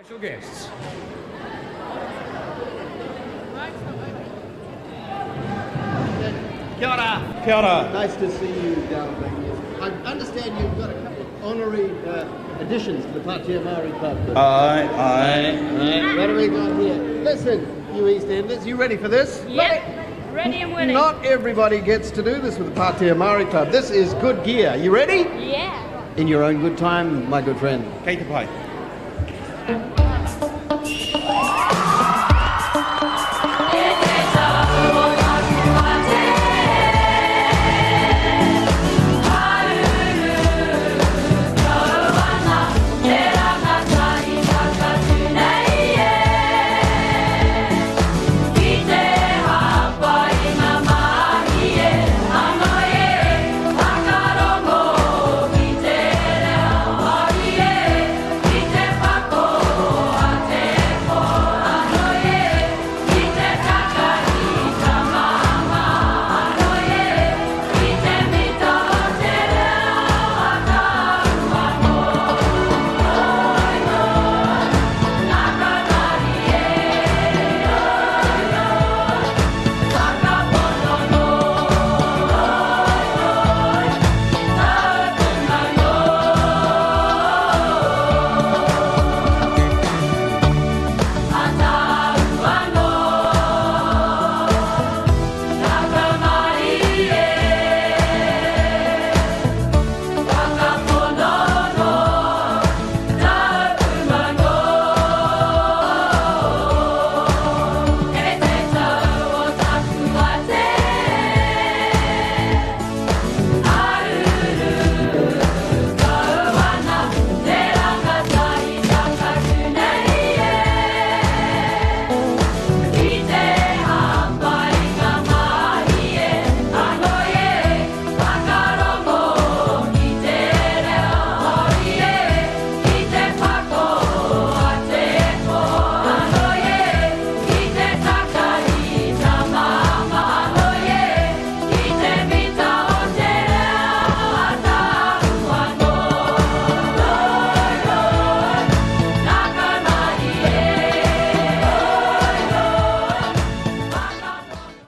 Special guests. Kia ora. Kia ora. Nice to see you, Dalvanius. I understand you've got a couple of honorary additions to the Patea Maori Club. Aye. What have we got here? Listen, you East Enders, you ready for this? Yep, ready and willing. Not everybody gets to do this with the Patea Maori Club. This is good gear. You ready? Yeah. In your own good time, my good friend. Kei te pai.